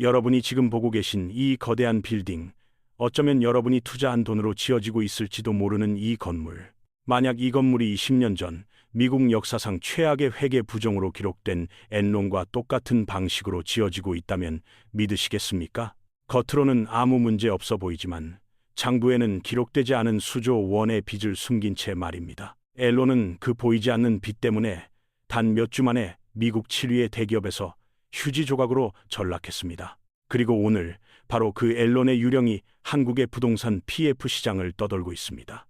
여러분이 지금 보고 계신 이 거대한 빌딩, 어쩌면 여러분이 투자한 돈으로 지어지고 있을지도 모르는 이 건물. 만약 이 건물이 20년 전 미국 역사상 최악의 회계 부정으로 기록된 엔론과 똑같은 방식으로 지어지고 있다면 믿으시겠습니까? 겉으로는 아무 문제 없어 보이지만 장부에는 기록되지 않은 수조 원의 빚을 숨긴 채 말입니다. 엔론은 그 보이지 않는 빚 때문에 단 몇 주 만에 미국 7위의 대기업에서 휴지 조각으로 전락했습니다. 그리고 오늘 바로 그 엔론의 유령이 한국의 부동산 PF 시장을 떠돌고 있습니다.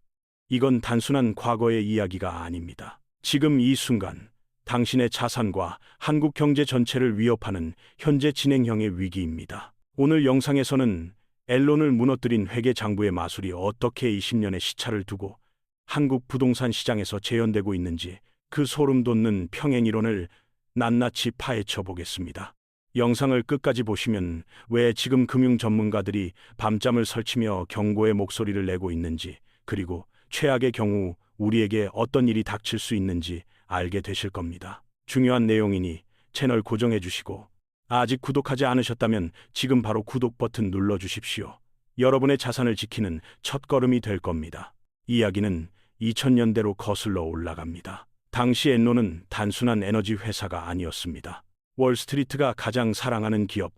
이건 단순한 과거의 이야기가 아닙니다. 지금 이 순간 당신의 자산과 한국 경제 전체를 위협하는 현재 진행형의 위기입니다. 오늘 영상에서는 엔론을 무너뜨린 회계 장부의 마술이 어떻게 20년의 시차를 두고 한국 부동산 시장에서 재현되고 있는지 그 소름 돋는 평행 이론을 낱낱이 파헤쳐 보겠습니다. 영상을 끝까지 보시면 왜 지금 금융 전문가들이 밤잠을 설치며 경고의 목소리를 내고 있는지, 그리고 최악의 경우 우리에게 어떤 일이 닥칠 수 있는지 알게 되실 겁니다. 중요한 내용이니 채널 고정해 주시고 아직 구독하지 않으셨다면 지금 바로 구독 버튼 눌러 주십시오. 여러분의 자산을 지키는 첫걸음이 될 겁니다. 이야기는 2000년대로 거슬러 올라갑니다. 당시 엔론은 단순한 에너지 회사가 아니었습니다. 월스트리트가 가장 사랑하는 기업,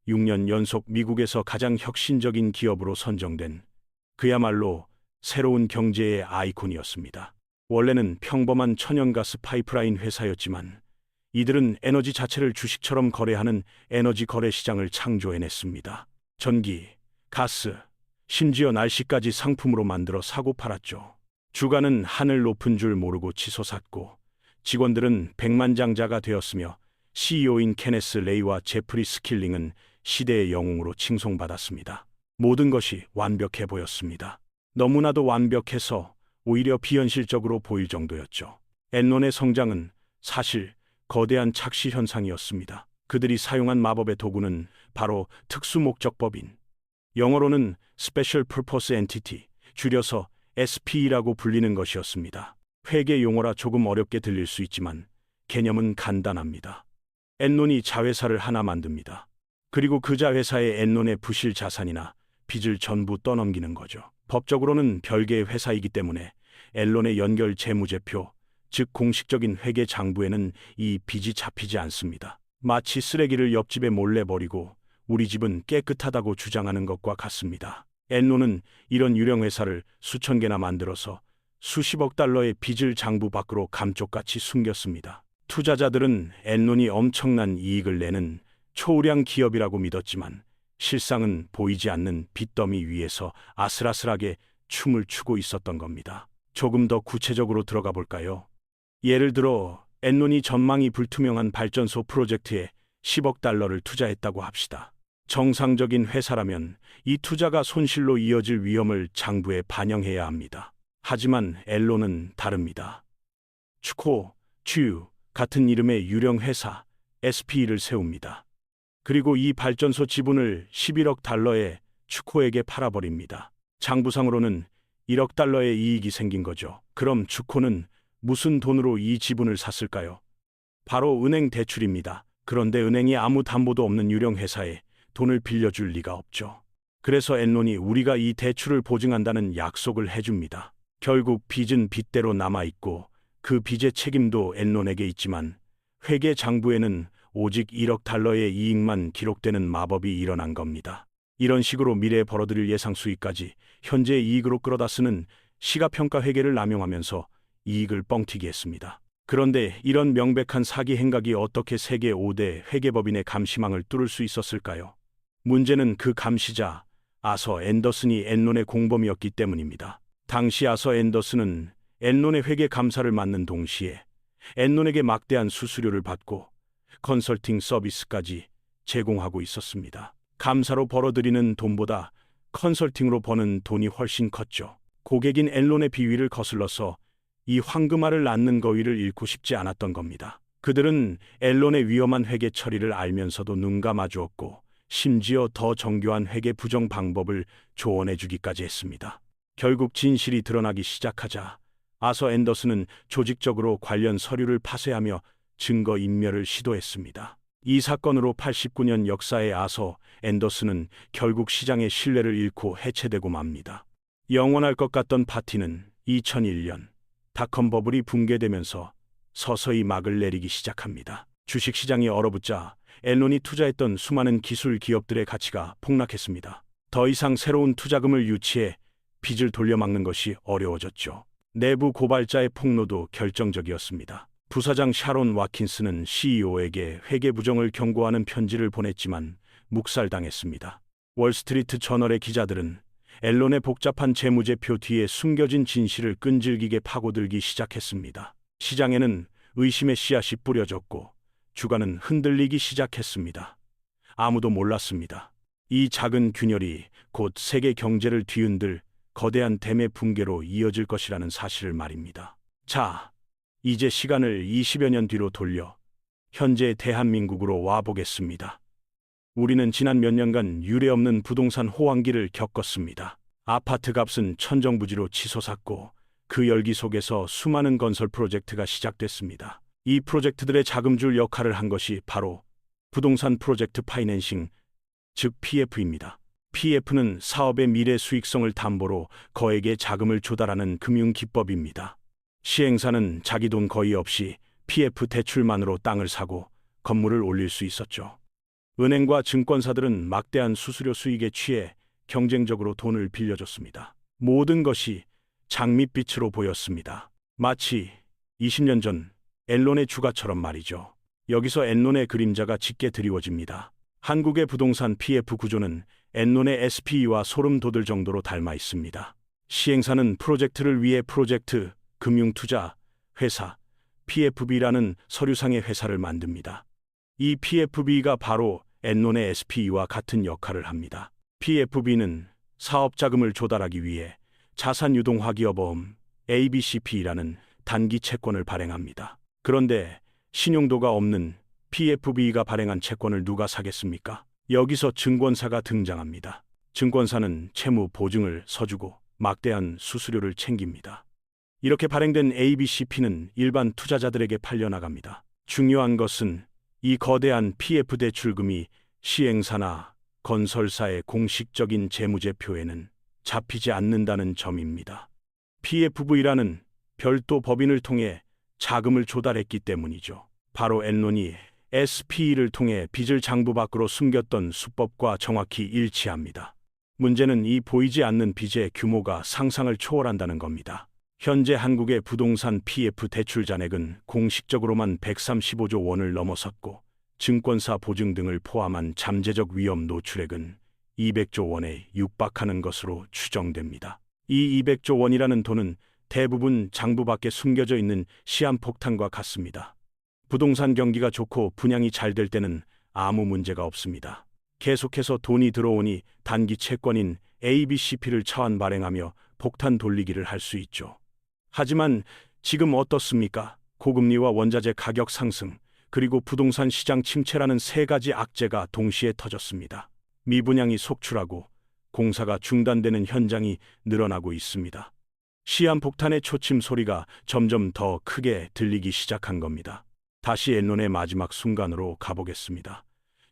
6년 연속 미국에서 가장 혁신적인 기업으로 선정된 그야말로 새로운 경제의 아이콘이었습니다. 원래는 평범한 천연가스 파이프라인 회사였지만 이들은 에너지 자체를 주식처럼 거래하는 에너지 거래 시장을 창조해냈습니다. 전기, 가스, 심지어 날씨까지 상품으로 만들어 사고 팔았죠. 주가는 하늘 높은 줄 모르고 치솟았고 직원들은 백만장자가 되었으며 CEO인 케네스 레이와 제프리 스킬링은 시대의 영웅으로 칭송받았습니다. 모든 것이 완벽해 보였습니다. 너무나도 완벽해서 오히려 비현실적으로 보일 정도였죠. 엔론의 성장은 사실 거대한 착시 현상이었습니다. 그들이 사용한 마법의 도구는 바로 특수목적법인, 영어로는 Special Purpose Entity, 줄여서 SPE라고 불리는 것이었습니다. 회계 용어라 조금 어렵게 들릴 수 있지만 개념은 간단합니다. 엔론이 자회사를 하나 만듭니다. 그리고 그 자회사에 엔론의 부실 자산이나 빚을 전부 떠넘기는 거죠. 법적으로는 별개의 회사이기 때문에 엔론의 연결 재무제표, 즉 공식적인 회계 장부에는 이 빚이 잡히지 않습니다. 마치 쓰레기를 옆집에 몰래 버리고 우리 집은 깨끗하다고 주장하는 것과 같습니다. 엔론은 이런 유령 회사를 수천 개나 만들어서 수십억 달러의 빚을 장부 밖으로 감쪽같이 숨겼습니다. 투자자들은 엔론이 엄청난 이익을 내는 초우량 기업이라고 믿었지만 실상은 보이지 않는 빚더미 위에서 아슬아슬하게 춤을 추고 있었던 겁니다. 조금 더 구체적으로 들어가 볼까요? 예를 들어 엔론이 전망이 불투명한 발전소 프로젝트에 10억 달러를 투자했다고 합시다. 정상적인 회사라면 이 투자가 손실로 이어질 위험을 장부에 반영해야 합니다. 하지만 엔론은 다릅니다. 추코, 츄 같은 이름의 유령 회사 SPE를 세웁니다. 그리고 이 발전소 지분을 11억 달러에 추코에게 팔아버립니다. 장부상으로는 1억 달러의 이익이 생긴 거죠. 그럼 추코는 무슨 돈으로 이 지분을 샀을까요? 바로 은행 대출입니다. 그런데 은행이 아무 담보도 없는 유령 회사에 돈을 빌려줄 리가 없죠. 그래서 엔론이 우리가 이 대출을 보증한다는 약속을 해줍니다. 결국 빚은 빚대로 남아있고 그 빚의 책임도 엔론에게 있지만 회계 장부에는 오직 1억 달러의 이익만 기록되는 마법이 일어난 겁니다. 이런 식으로 미래에 벌어들일 예상 수익까지 현재의 이익으로 끌어다 쓰는 시가평가 회계를 남용하면서 이익을 뻥튀기 했습니다. 그런데 이런 명백한 사기 행각이 어떻게 세계 5대 회계법인의 감시망을 뚫을 수 있었을까요? 문제는 그 감시자 아서 앤더슨이 엔론의 공범이었기 때문입니다. 당시 아서 앤더슨은 엔론의 회계 감사를 맡는 동시에 엔론에게 막대한 수수료를 받고 컨설팅 서비스까지 제공하고 있었습니다. 감사로 벌어들이는 돈보다 컨설팅으로 버는 돈이 훨씬 컸죠. 고객인 엔론의 비위를 거슬러서 이 황금알을 낳는 거위를 잃고 싶지 않았던 겁니다. 그들은 엔론의 위험한 회계 처리를 알면서도 눈 감아주었고 심지어 더 정교한 회계 부정 방법을 조언해 주기까지 했습니다. 결국 진실이 드러나기 시작하자 아서 앤더슨은 조직적으로 관련 서류를 파쇄하며 증거 인멸을 시도했습니다. 이 사건으로 89년 역사의 아서 앤더슨은 결국 시장의 신뢰를 잃고 해체되고 맙니다. 영원할 것 같던 파티는 2001년 닷컴 버블이 붕괴되면서 서서히 막을 내리기 시작합니다. 주식시장이 얼어붙자 앨런이 투자했던 수많은 기술 기업들의 가치가 폭락했습니다. 더 이상 새로운 투자금을 유치해 빚을 돌려막는 것이 어려워졌죠. 내부 고발자의 폭로도 결정적이었습니다. 부사장 샤론 와킨스는 CEO에게 회계 부정을 경고하는 편지를 보냈지만 묵살당했습니다. 월스트리트 저널의 기자들은 앨런의 복잡한 재무제표 뒤에 숨겨진 진실을 끈질기게 파고들기 시작했습니다. 시장에는 의심의 씨앗이 뿌려졌고 주가는 흔들리기 시작했습니다. 아무도 몰랐습니다. 이 작은 균열이 곧 세계 경제를 뒤흔들 거대한 댐의 붕괴로 이어질 것이라는 사실을 말입니다. 자, 이제 시간을 20여 년 뒤로 돌려 현재의 대한민국으로 와보겠습니다. 우리는 지난 몇 년간 유례없는 부동산 호황기를 겪었습니다. 아파트 값은 천정부지로 치솟았고 그 열기 속에서 수많은 건설 프로젝트가 시작됐습니다. 이 프로젝트들의 자금줄 역할을 한 것이 바로 부동산 프로젝트 파이낸싱, 즉 PF입니다. PF는 사업의 미래 수익성을 담보로 거액의 자금을 조달하는 금융기법입니다. 시행사는 자기 돈 거의 없이 PF 대출만으로 땅을 사고 건물을 올릴 수 있었죠. 은행과 증권사들은 막대한 수수료 수익에 취해 경쟁적으로 돈을 빌려줬습니다. 모든 것이 장밋빛으로 보였습니다. 마치 20년 전 앨런의 주가처럼 말이죠. 여기서 앨런의 그림자가 짙게 드리워집니다. 한국의 부동산 PF 구조는 앨런의 SPE와 소름 돋을 정도로 닮아 있습니다. 시행사는 프로젝트를 위해 프로젝트, 금융투자, 회사, PFB라는 서류상의 회사를 만듭니다. 이 PFB가 바로 앨런의 SPE와 같은 역할을 합니다. PFB는 사업자금을 조달하기 위해 자산유동화기업어음 ABCP라는 단기 채권을 발행합니다. 그런데 신용도가 없는 PFB가 발행한 채권을 누가 사겠습니까? 여기서 증권사가 등장합니다. 증권사는 채무 보증을 서주고 막대한 수수료를 챙깁니다. 이렇게 발행된 ABCP는 일반 투자자들에게 팔려나갑니다. 중요한 것은 이 거대한 PF 대출금이 시행사나 건설사의 공식적인 재무제표에는 잡히지 않는다는 점입니다. PFV라는 별도 법인을 통해 자금을 조달했기 때문이죠. 바로 앨런이 SPE를 통해 빚을 장부 밖으로 숨겼던 수법과 정확히 일치합니다. 문제는 이 보이지 않는 빚의 규모가 상상을 초월한다는 겁니다. 현재 한국의 부동산 PF 대출 잔액은 공식적으로만 135조 원을 넘어섰고 증권사 보증 등을 포함한 잠재적 위험 노출액은 200조 원에 육박하는 것으로 추정됩니다. 이 200조 원이라는 돈은 대부분 장부 밖에 숨겨져 있는 시한폭탄과 같습니다. 부동산 경기가 좋고 분양이 잘 될 때는 아무 문제가 없습니다. 계속해서 돈이 들어오니 단기 채권인 ABCP를 차환 발행하며 폭탄 돌리기를 할 수 있죠. 하지만 지금 어떻습니까? 고금리와 원자재 가격 상승, 그리고 부동산 시장 침체라는 세 가지 악재가 동시에 터졌습니다. 미분양이 속출하고 공사가 중단되는 현장이 늘어나고 있습니다. 시한폭탄의 초침 소리가 점점 더 크게 들리기 시작한 겁니다. 다시 앨런의 마지막 순간으로 가보겠습니다.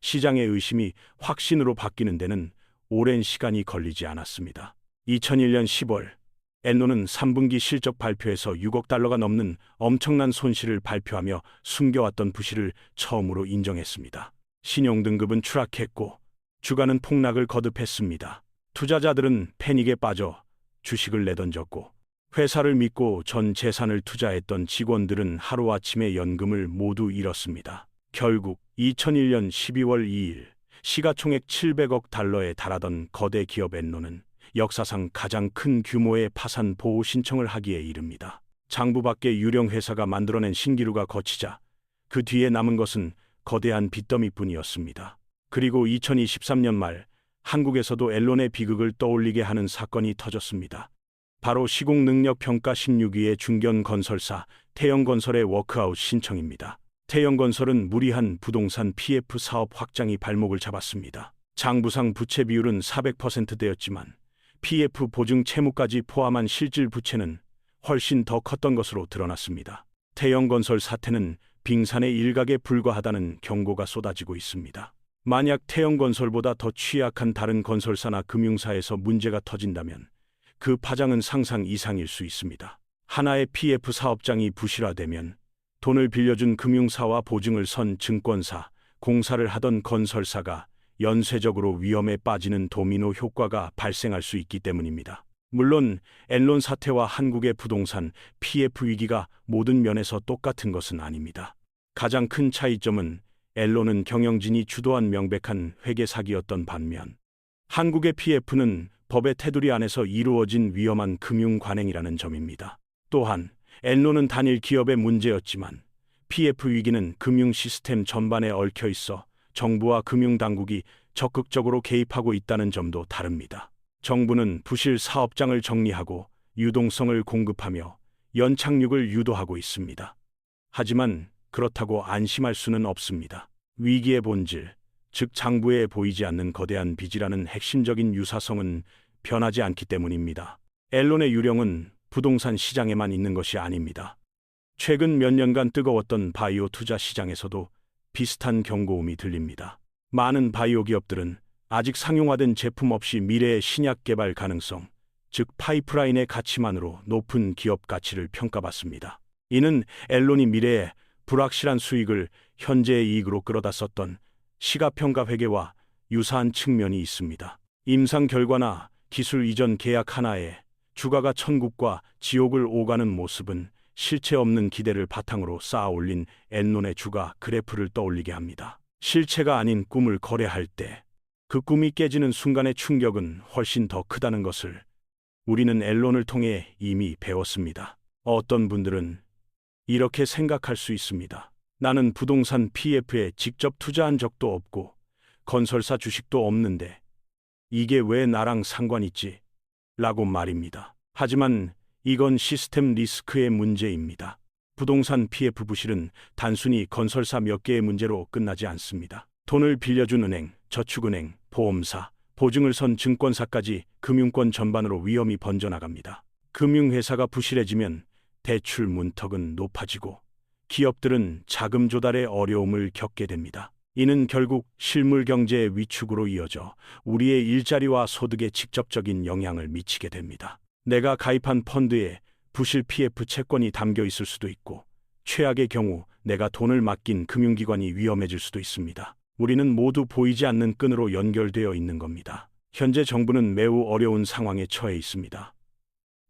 시장의 의심이 확신으로 바뀌는 데는 오랜 시간이 걸리지 않았습니다. 2001년 10월 앨런은 3분기 실적 발표에서 6억 달러가 넘는 엄청난 손실을 발표하며 숨겨왔던 부실을 처음으로 인정했습니다. 신용등급은 추락했고 주가는 폭락을 거듭했습니다. 투자자들은 패닉에 빠져 주식을 내던졌고 회사를 믿고 전 재산을 투자했던 직원들은 하루아침에 연금을 모두 잃었습니다. 결국 2001년 12월 2일 시가총액 700억 달러에 달하던 거대 기업 앨런은 역사상 가장 큰 규모의 파산 보호 신청을 하기에 이릅니다. 장부 밖의 유령 회사가 만들어낸 신기루가 거치자 그 뒤에 남은 것은 거대한 빚더미뿐이었습니다. 그리고 2023년 말 한국에서도 앨런의 비극을 떠올리게 하는 사건이 터졌습니다. 바로 시공능력평가 16위의 중견건설사 태영건설의 워크아웃 신청입니다. 태영건설은 무리한 부동산 PF 사업 확장이 발목을 잡았습니다. 장부상 부채 비율은 400%대였지만 PF 보증 채무까지 포함한 실질 부채는 훨씬 더 컸던 것으로 드러났습니다. 태영건설 사태는 빙산의 일각에 불과하다는 경고가 쏟아지고 있습니다. 만약 태영건설보다 더 취약한 다른 건설사나 금융사에서 문제가 터진다면 그 파장은 상상 이상일 수 있습니다. 하나의 PF 사업장이 부실화되면 돈을 빌려준 금융사와 보증을 선 증권사, 공사를 하던 건설사가 연쇄적으로 위험에 빠지는 도미노 효과가 발생할 수 있기 때문입니다. 물론 엔론 사태와 한국의 부동산 PF 위기가 모든 면에서 똑같은 것은 아닙니다. 가장 큰 차이점은 엔론은 경영진이 주도한 명백한 회계 사기였던 반면 한국의 PF는 법의 테두리 안에서 이루어진 위험한 금융 관행이라는 점입니다. 또한 엔론은 단일 기업의 문제였지만 PF 위기는 금융 시스템 전반에 얽혀 있어 정부와 금융당국이 적극적으로 개입하고 있다는 점도 다릅니다. 정부는 부실 사업장을 정리하고 유동성을 공급하며 연착륙을 유도하고 있습니다. 하지만 그렇다고 안심할 수는 없습니다. 위기의 본질, 즉 장부에 보이지 않는 거대한 빚이라는 핵심적인 유사성은 변하지 않기 때문입니다. 엔론의 유령은 부동산 시장에만 있는 것이 아닙니다. 최근 몇 년간 뜨거웠던 바이오 투자 시장에서도 비슷한 경고음이 들립니다. 많은 바이오 기업들은 아직 상용화된 제품 없이 미래의 신약 개발 가능성, 즉 파이프라인의 가치만으로 높은 기업 가치를 평가받습니다. 이는 엔론이 미래에 불확실한 수익을 현재의 이익으로 끌어다 썼던 시가평가 회계와 유사한 측면이 있습니다. 임상 결과나 기술 이전 계약 하나에 주가가 천국과 지옥을 오가는 모습은 실체 없는 기대를 바탕으로 쌓아 올린 엔론의 주가 그래프를 떠올리게 합니다. 실체가 아닌 꿈을 거래할 때 그 꿈이 깨지는 순간의 충격은 훨씬 더 크다는 것을 우리는 엔론을 통해 이미 배웠습니다. 어떤 분들은 이렇게 생각할 수 있습니다. 나는 부동산 PF에 직접 투자한 적도 없고 건설사 주식도 없는데 이게 왜 나랑 상관 있지? 라고 말입니다. 하지만 이건 시스템 리스크의 문제입니다. 부동산 PF 부실은 단순히 건설사 몇 개의 문제로 끝나지 않습니다. 돈을 빌려준 은행, 저축은행, 보험사, 보증을 선 증권사까지 금융권 전반으로 위험이 번져나갑니다. 금융회사가 부실해지면 대출 문턱은 높아지고 기업들은 자금 조달에 어려움을 겪게 됩니다. 이는 결국 실물 경제의 위축으로 이어져 우리의 일자리와 소득에 직접적인 영향을 미치게 됩니다. 내가 가입한 펀드에 부실 PF 채권이 담겨 있을 수도 있고 최악의 경우 내가 돈을 맡긴 금융기관이 위험해질 수도 있습니다. 우리는 모두 보이지 않는 끈으로 연결되어 있는 겁니다. 현재 정부는 매우 어려운 상황에 처해 있습니다.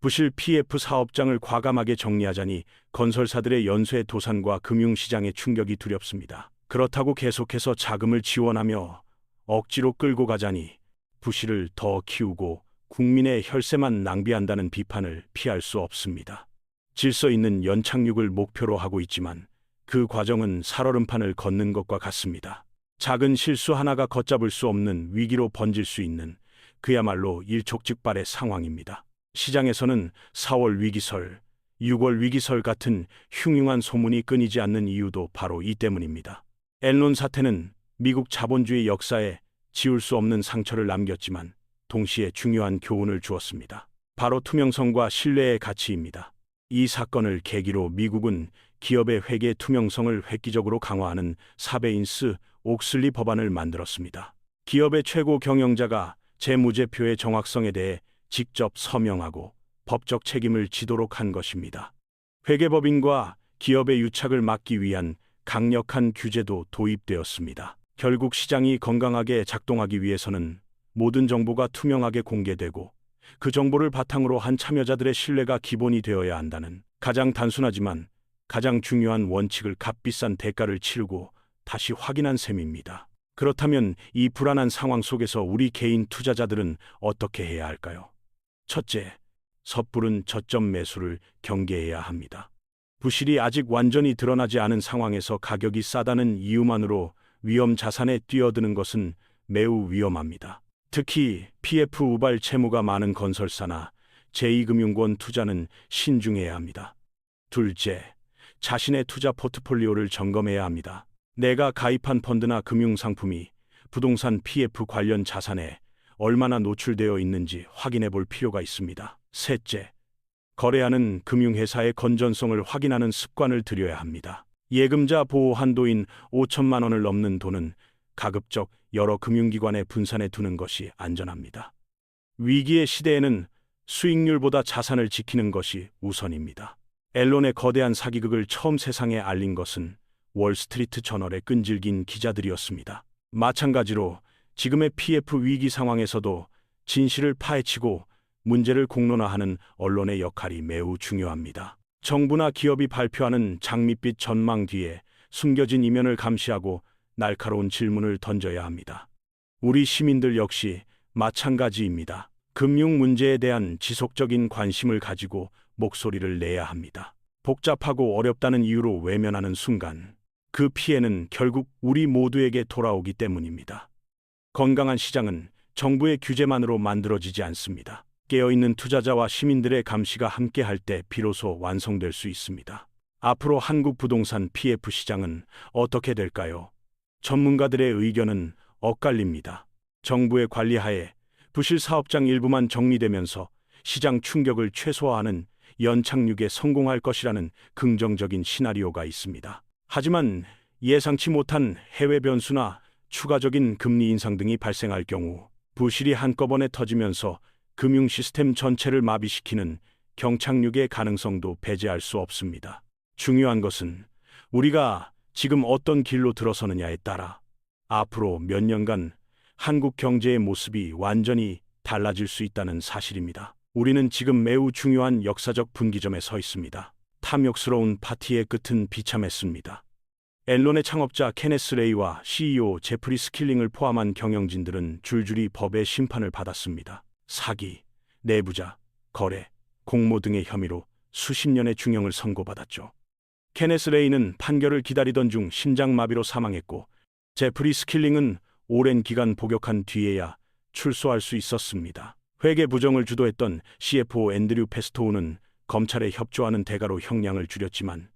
부실 PF 사업장을 과감하게 정리하자니 건설사들의 연쇄 도산과 금융시장의 충격이 두렵습니다. 그렇다고 계속해서 자금을 지원하며 억지로 끌고 가자니 부실을 더 키우고 국민의 혈세만 낭비한다는 비판을 피할 수 없습니다. 질서 있는 연착륙을 목표로 하고 있지만 그 과정은 살얼음판을 걷는 것과 같습니다. 작은 실수 하나가 걷잡을 수 없는 위기로 번질 수 있는 그야말로 일촉즉발의 상황입니다. 시장에서는 4월 위기설, 6월 위기설 같은 흉흉한 소문이 끊이지 않는 이유도 바로 이 때문입니다. 엔론 사태는 미국 자본주의 역사에 지울 수 없는 상처를 남겼지만 동시에 중요한 교훈을 주었습니다. 바로 투명성과 신뢰의 가치입니다. 이 사건을 계기로 미국은 기업의 회계 투명성을 획기적으로 강화하는 사베인스 옥슬리 법안을 만들었습니다. 기업의 최고 경영자가 재무제표의 정확성에 대해 직접 서명하고 법적 책임을 지도록 한 것입니다. 회계법인과 기업의 유착을 막기 위한 강력한 규제도 도입되었습니다. 결국 시장이 건강하게 작동하기 위해서는 모든 정보가 투명하게 공개되고 그 정보를 바탕으로 한 참여자들의 신뢰가 기본이 되어야 한다는 가장 단순하지만 가장 중요한 원칙을 값비싼 대가를 치르고 다시 확인한 셈입니다. 그렇다면 이 불안한 상황 속에서 우리 개인 투자자들은 어떻게 해야 할까요? 첫째, 섣부른 저점 매수를 경계해야 합니다. 부실이 아직 완전히 드러나지 않은 상황에서 가격이 싸다는 이유만으로 위험 자산에 뛰어드는 것은 매우 위험합니다. 특히 PF 우발 채무가 많은 건설사나 제2금융권 투자는 신중해야 합니다. 둘째, 자신의 투자 포트폴리오를 점검해야 합니다. 내가 가입한 펀드나 금융상품이 부동산 PF 관련 자산에 얼마나 노출되어 있는지 확인해 볼 필요가 있습니다. 셋째, 거래하는 금융회사의 건전성을 확인하는 습관을 들여야 합니다. 예금자 보호 한도인 5천만 원을 넘는 돈은 가급적 여러 금융기관에 분산해 두는 것이 안전합니다. 위기의 시대에는 수익률보다 자산을 지키는 것이 우선입니다. 앨런의 거대한 사기극을 처음 세상에 알린 것은 월스트리트 저널의 끈질긴 기자들이었습니다. 마찬가지로 지금의 PF 위기 상황에서도 진실을 파헤치고 문제를 공론화하는 언론의 역할이 매우 중요합니다. 정부나 기업이 발표하는 장밋빛 전망 뒤에 숨겨진 이면을 감시하고 날카로운 질문을 던져야 합니다. 우리 시민들 역시 마찬가지입니다. 금융 문제에 대한 지속적인 관심을 가지고 목소리를 내야 합니다. 복잡하고 어렵다는 이유로 외면하는 순간 그 피해는 결국 우리 모두에게 돌아오기 때문입니다. 건강한 시장은 정부의 규제만으로 만들어지지 않습니다. 깨어있는 투자자와 시민들의 감시가 함께할 때 비로소 완성될 수 있습니다. 앞으로 한국 부동산 PF 시장은 어떻게 될까요? 전문가들의 의견은 엇갈립니다. 정부의 관리하에 부실 사업장 일부만 정리되면서 시장 충격을 최소화하는 연착륙에 성공할 것이라는 긍정적인 시나리오가 있습니다. 하지만 예상치 못한 해외 변수나 추가적인 금리 인상 등이 발생할 경우 부실이 한꺼번에 터지면서 금융 시스템 전체를 마비시키는 경착륙의 가능성도 배제할 수 없습니다. 중요한 것은 우리가 지금 어떤 길로 들어서느냐에 따라 앞으로 몇 년간 한국 경제의 모습이 완전히 달라질 수 있다는 사실입니다. 우리는 지금 매우 중요한 역사적 분기점에 서 있습니다. 탐욕스러운 파티의 끝은 비참했습니다. 앨런의 창업자 케네스 레이와 CEO 제프리 스킬링을 포함한 경영진들은 줄줄이 법의 심판을 받았습니다. 사기, 내부자, 거래, 공모 등의 혐의로 수십 년의 중형을 선고받았죠. 케네스 레이는 판결을 기다리던 중 심장마비로 사망했고, 제프리 스킬링은 오랜 기간 복역한 뒤에야 출소할 수 있었습니다. 회계 부정을 주도했던 CFO 앤드류 페스토우는 검찰에 협조하는 대가로 형량을 줄였지만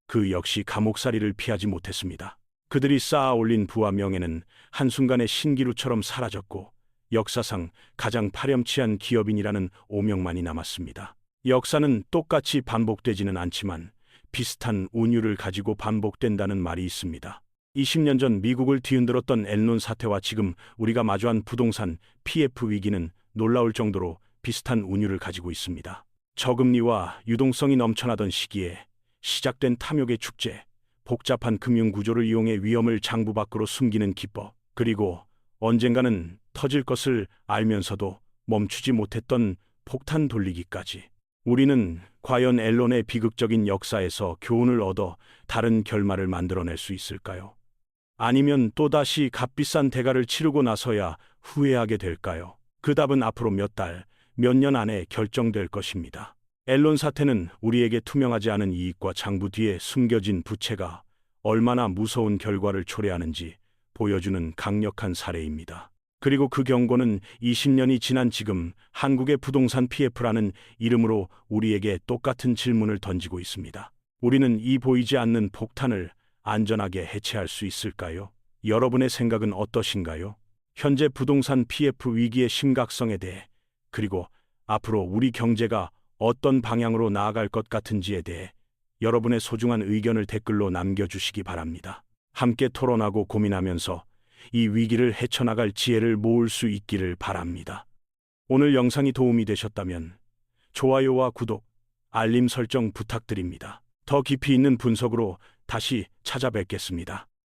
그 역시 감옥살이를 피하지 못했습니다. 그들이 쌓아 올린 부와 명예는 한순간에 신기루처럼 사라졌고 역사상 가장 파렴치한 기업인이라는 오명만이 남았습니다. 역사는 똑같이 반복되지는 않지만 비슷한 운율을 가지고 반복된다는 말이 있습니다. 20년 전 미국을 뒤흔들었던 엔론 사태와 지금 우리가 마주한 부동산 PF 위기는 놀라울 정도로 비슷한 운율을 가지고 있습니다. 저금리와 유동성이 넘쳐나던 시기에 시작된 탐욕의 축제, 복잡한 금융 구조를 이용해 위험을 장부 밖으로 숨기는 기법, 그리고 언젠가는 터질 것을 알면서도 멈추지 못했던 폭탄 돌리기까지. 우리는 과연 앨런의 비극적인 역사에서 교훈을 얻어 다른 결말을 만들어낼 수 있을까요? 아니면 또다시 값비싼 대가를 치르고 나서야 후회하게 될까요? 그 답은 앞으로 몇 달, 몇 년 안에 결정될 것입니다. 앨런 사태는 우리에게 투명하지 않은 이익과 장부 뒤에 숨겨진 부채가 얼마나 무서운 결과를 초래하는지 보여주는 강력한 사례입니다. 그리고 그 경고는 20년이 지난 지금 한국의 부동산 PF라는 이름으로 우리에게 똑같은 질문을 던지고 있습니다. 우리는 이 보이지 않는 폭탄을 안전하게 해체할 수 있을까요? 여러분의 생각은 어떠신가요? 현재 부동산 PF 위기의 심각성에 대해, 그리고 앞으로 우리 경제가 어떤 방향으로 나아갈 것 같은지에 대해 여러분의 소중한 의견을 댓글로 남겨주시기 바랍니다. 함께 토론하고 고민하면서 이 위기를 헤쳐나갈 지혜를 모을 수 있기를 바랍니다. 오늘 영상이 도움이 되셨다면 좋아요와 구독, 알림 설정 부탁드립니다. 더 깊이 있는 분석으로 다시 찾아뵙겠습니다.